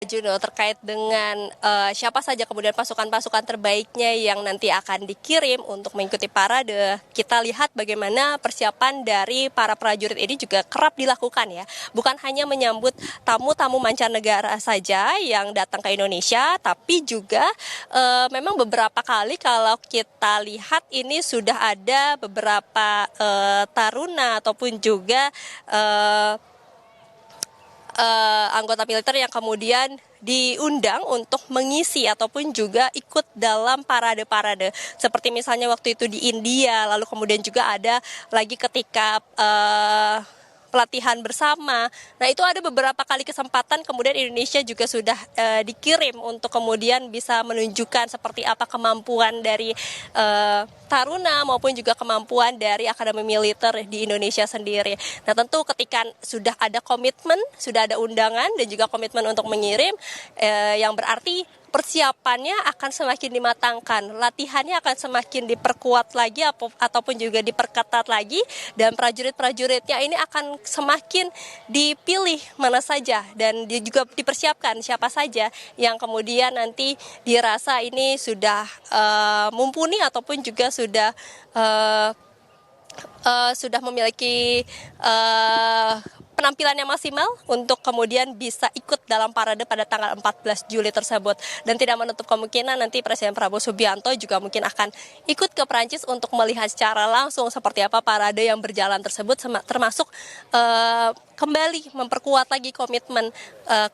Juno, terkait dengan siapa saja kemudian pasukan-pasukan terbaiknya yang nanti akan dikirim untuk mengikuti parade. Kita lihat bagaimana persiapan dari para prajurit ini juga kerap dilakukan ya. Bukan hanya menyambut tamu-tamu mancanegara saja yang datang ke Indonesia, tapi juga memang beberapa kali kalau kita lihat ini sudah ada beberapa taruna ataupun juga anggota militer yang kemudian diundang untuk mengisi ataupun juga ikut dalam parade-parade. Seperti misalnya waktu itu di India, lalu kemudian juga ada lagi ketika pelatihan bersama. Nah, itu ada beberapa kali kesempatan kemudian Indonesia juga sudah dikirim untuk kemudian bisa menunjukkan seperti apa kemampuan dari taruna maupun juga kemampuan dari Akademi Militer di Indonesia sendiri. Nah, tentu ketika sudah ada komitmen, sudah ada undangan dan juga komitmen untuk mengirim, yang berarti persiapannya akan semakin dimatangkan, latihannya akan semakin diperkuat lagi ataupun juga diperketat lagi, dan prajurit-prajuritnya ini akan semakin dipilih mana saja dan juga dipersiapkan siapa saja yang kemudian nanti dirasa ini sudah mumpuni ataupun juga sudah memiliki penampilan yang maksimal untuk kemudian bisa ikut dalam parade pada tanggal 14 Juli tersebut. Dan tidak menutup kemungkinan nanti Presiden Prabowo Subianto juga mungkin akan ikut ke Perancis untuk melihat secara langsung seperti apa parade yang berjalan tersebut, termasuk kembali memperkuat lagi komitmen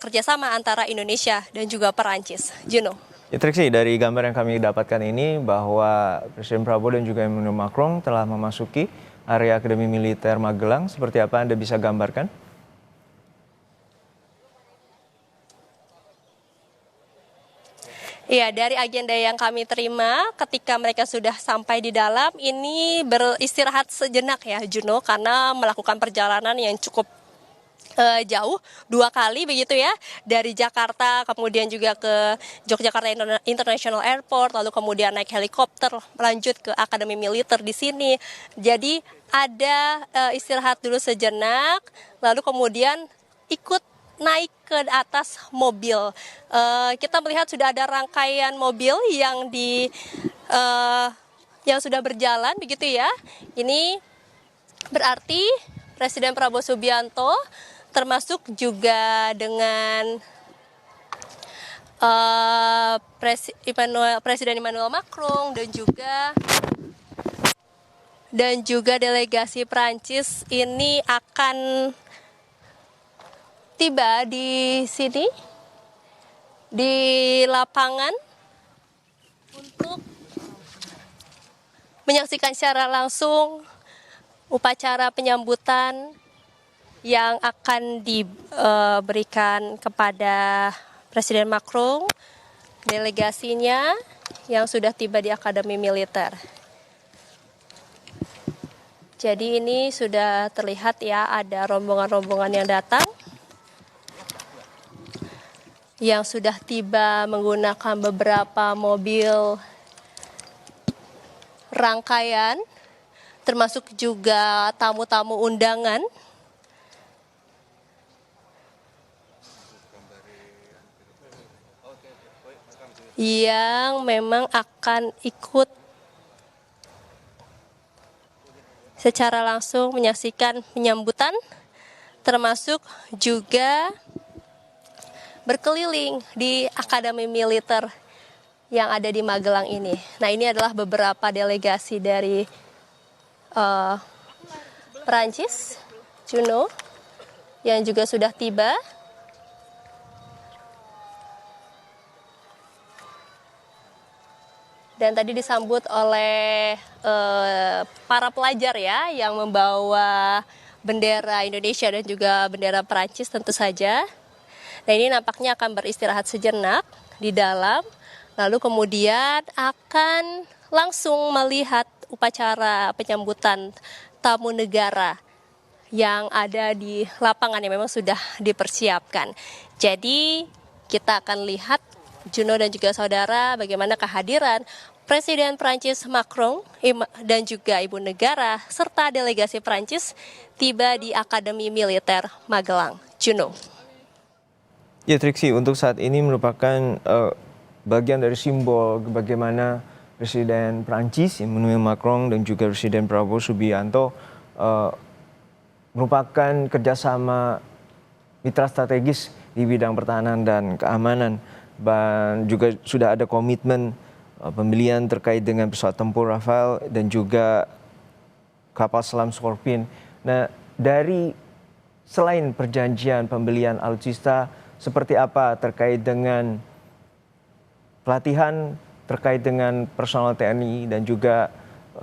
kerjasama antara Indonesia dan juga Perancis. Juno. Ya, Triksi, dari gambar yang kami dapatkan ini bahwa Presiden Prabowo dan juga Emmanuel Macron telah memasuki area Akademi Militer Magelang. Seperti apa Anda bisa gambarkan? Iya, dari agenda yang kami terima ketika mereka sudah sampai di dalam, ini beristirahat sejenak ya Juno, karena melakukan perjalanan yang cukup jauh 2 kali begitu ya, dari Jakarta kemudian juga ke Yogyakarta International Airport, lalu kemudian naik helikopter melanjut ke Akademi Militer di sini. Jadi ada istirahat dulu sejenak, lalu kemudian ikut naik ke atas mobil. Kita melihat sudah ada rangkaian mobil yang sudah berjalan begitu ya. Ini berarti Presiden Prabowo Subianto termasuk juga dengan Presiden Emmanuel Macron dan juga delegasi Prancis ini akan tiba di sini di lapangan untuk menyaksikan secara langsung upacara penyambutan yang akan diberikan kepada Presiden Macron, delegasinya yang sudah tiba di Akademi Militer. Jadi ini sudah terlihat ya, ada rombongan-rombongan yang datang, yang sudah tiba menggunakan beberapa mobil rangkaian, termasuk juga tamu-tamu undangan yang memang akan ikut secara langsung menyaksikan penyambutan, termasuk juga berkeliling di Akademi Militer yang ada di Magelang ini. Nah, ini adalah beberapa delegasi dari Perancis, Juno, yang juga sudah tiba. Dan tadi disambut oleh para pelajar ya, yang membawa bendera Indonesia dan juga bendera Perancis tentu saja. Nah, ini nampaknya akan beristirahat sejenak di dalam, lalu kemudian akan langsung melihat upacara penyambutan tamu negara yang ada di lapangan yang memang sudah dipersiapkan. Jadi kita akan lihat, Juno dan juga saudara, bagaimana kehadiran Presiden Prancis Macron dan juga Ibu Negara serta delegasi Prancis tiba di Akademi Militer Magelang. Juno. Ya Triksi, untuk saat ini merupakan bagian dari simbol bagaimana Presiden Prancis Emmanuel Macron dan juga Presiden Prabowo Subianto merupakan kerjasama mitra strategis di bidang pertahanan dan keamanan. Dan juga sudah ada komitmen pembelian terkait dengan pesawat tempur Rafale dan juga kapal selam Scorpion. Nah, dari selain perjanjian pembelian alutsista, seperti apa terkait dengan pelatihan terkait dengan personal TNI dan juga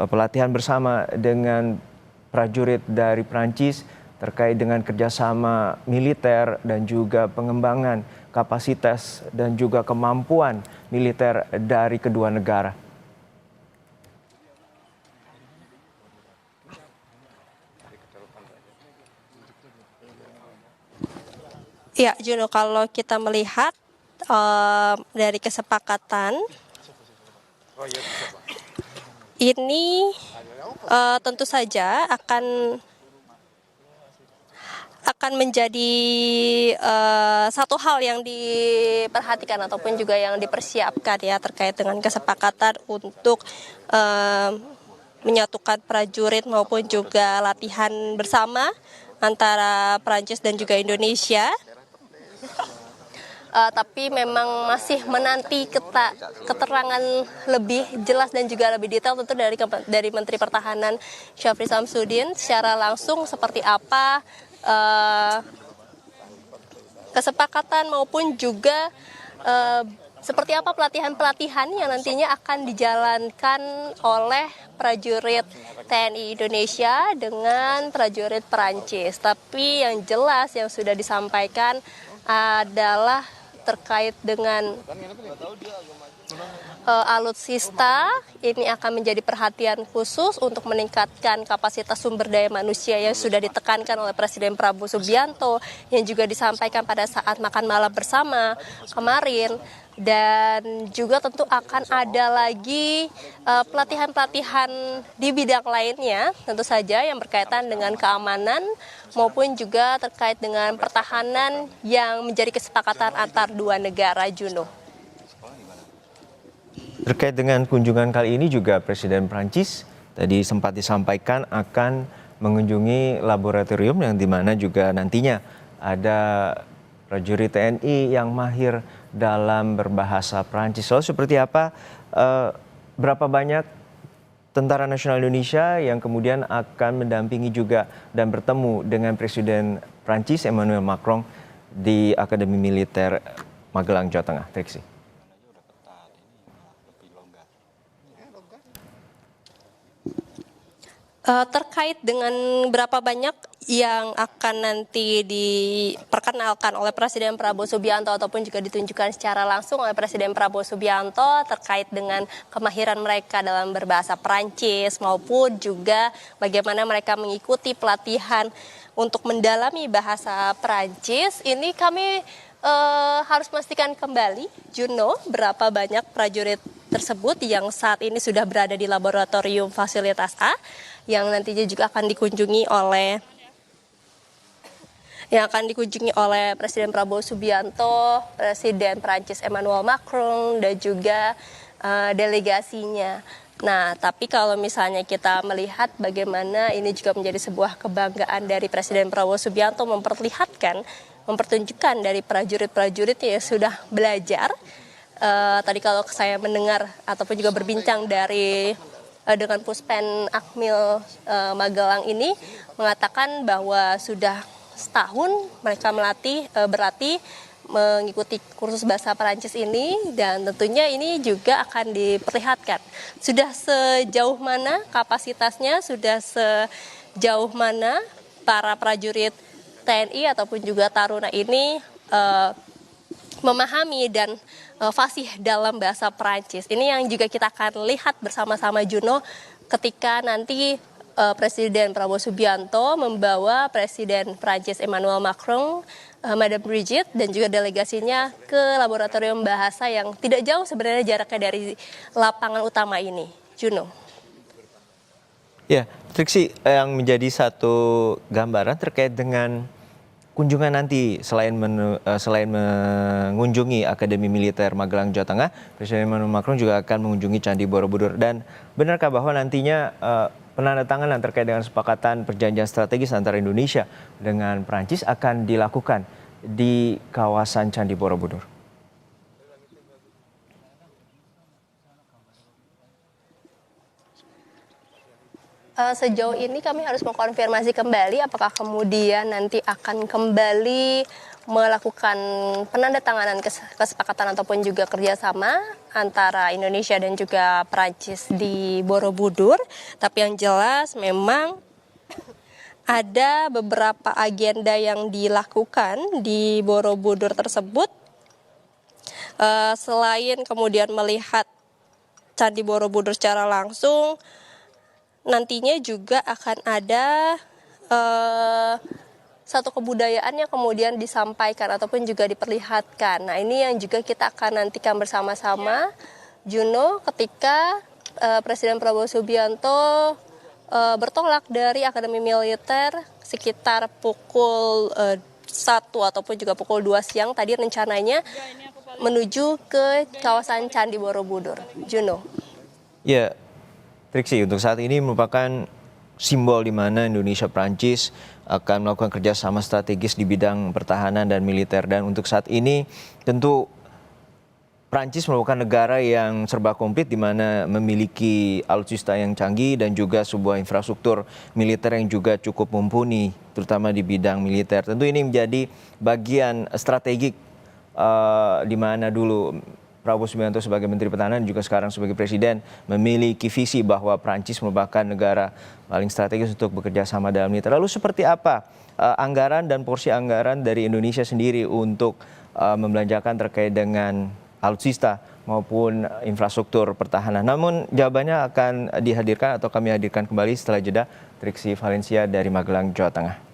pelatihan bersama dengan prajurit dari Prancis terkait dengan kerjasama militer dan juga pengembangan kapasitas dan juga kemampuan militer dari kedua negara. Ya, Juno, kalau kita melihat dari kesepakatan ini tentu saja akan menjadi satu hal yang diperhatikan ataupun juga yang dipersiapkan ya terkait dengan kesepakatan untuk menyatukan prajurit maupun juga latihan bersama antara Prancis dan juga Indonesia. Tapi memang masih menanti keterangan lebih jelas dan juga lebih detail tentu dari Menteri Pertahanan Syafri Samsudin secara langsung seperti apa kesepakatan maupun juga seperti apa pelatihan-pelatihan yang nantinya akan dijalankan oleh prajurit TNI Indonesia dengan prajurit Perancis. Tapi yang jelas yang sudah disampaikan adalah terkait dengan alutsista ini akan menjadi perhatian khusus untuk meningkatkan kapasitas sumber daya manusia yang sudah ditekankan oleh Presiden Prabowo Subianto yang juga disampaikan pada saat makan malam bersama kemarin. Dan juga tentu akan ada lagi pelatihan-pelatihan di bidang lainnya tentu saja yang berkaitan dengan keamanan maupun juga terkait dengan pertahanan yang menjadi kesepakatan antar dua negara, Juno. Terkait dengan kunjungan kali ini juga Presiden Prancis tadi sempat disampaikan akan mengunjungi laboratorium yang dimana juga nantinya ada prajurit TNI yang mahir dalam berbahasa Prancis. Lalu seperti apa, berapa banyak Tentara Nasional Indonesia yang kemudian akan mendampingi juga dan bertemu dengan Presiden Prancis Emmanuel Macron di Akademi Militer Magelang, Jawa Tengah, Triksi? Terkait dengan berapa banyak yang akan nanti diperkenalkan oleh Presiden Prabowo Subianto ataupun juga ditunjukkan secara langsung oleh Presiden Prabowo Subianto terkait dengan kemahiran mereka dalam berbahasa Perancis maupun juga bagaimana mereka mengikuti pelatihan untuk mendalami bahasa Perancis, ini kami harus memastikan kembali, Juno, berapa banyak prajurit tersebut yang saat ini sudah berada di laboratorium fasilitas A yang nantinya juga akan dikunjungi oleh Presiden Prabowo Subianto, Presiden Prancis Emmanuel Macron dan juga delegasinya. Nah, tapi kalau misalnya kita melihat bagaimana ini juga menjadi sebuah kebanggaan dari Presiden Prabowo Subianto mempertunjukkan dari prajurit-prajurit yang sudah belajar. Tadi kalau saya mendengar ataupun juga berbincang dengan Puspen Akmil Magelang ini mengatakan bahwa sudah setahun mereka berlatih mengikuti kursus bahasa Perancis ini dan tentunya ini juga akan diperlihatkan sudah sejauh mana kapasitasnya, sudah sejauh mana para prajurit TNI ataupun juga Taruna ini memahami dan fasih dalam bahasa Perancis. Ini yang juga kita akan lihat bersama-sama, Juno, ketika nanti Presiden Prabowo Subianto membawa Presiden Prancis Emmanuel Macron, Madame Brigitte, dan juga delegasinya ke laboratorium bahasa yang tidak jauh sebenarnya jaraknya dari lapangan utama ini, Juno. Ya, Triksi, yang menjadi satu gambaran terkait dengan kunjungan nanti selain mengunjungi Akademi Militer Magelang, Jawa Tengah, Presiden Emmanuel Macron juga akan mengunjungi Candi Borobudur. Dan benarkah bahwa nantinya penandatanganan terkait dengan kesepakatan perjanjian strategis antara Indonesia dengan Prancis akan dilakukan di kawasan Candi Borobudur? Sejauh ini kami harus mengkonfirmasi kembali apakah kemudian nanti akan kembali melakukan penandatanganan kesepakatan ataupun juga kerjasama antara Indonesia dan juga Prancis di Borobudur. Tapi yang jelas memang ada beberapa agenda yang dilakukan di Borobudur tersebut. Selain kemudian melihat Candi Borobudur secara langsung, nantinya juga akan ada satu kebudayaan yang kemudian disampaikan ataupun juga diperlihatkan. Nah, ini yang juga kita akan nantikan bersama-sama, Juno, ketika Presiden Prabowo Subianto bertolak dari Akademi Militer sekitar pukul 1 ataupun juga pukul 2 siang tadi rencananya menuju ke kawasan Candi Borobudur. Juno. Ya, Triksi, untuk saat ini merupakan simbol di mana Indonesia-Prancis akan melakukan kerjasama strategis di bidang pertahanan dan militer. Dan untuk saat ini tentu Prancis merupakan negara yang serba komplit di mana memiliki alutsista yang canggih dan juga sebuah infrastruktur militer yang juga cukup mumpuni, terutama di bidang militer. Tentu ini menjadi bagian strategik di mana dulu Prabowo Subianto sebagai Menteri Pertahanan juga sekarang sebagai Presiden memiliki visi bahwa Prancis merupakan negara paling strategis untuk bekerja sama dalam militer. Lalu seperti apa anggaran dan porsi anggaran dari Indonesia sendiri untuk membelanjakan terkait dengan alutsista maupun infrastruktur pertahanan? Namun jawabannya akan dihadirkan atau kami hadirkan kembali setelah jeda. Triksi Valencia dari Magelang, Jawa Tengah.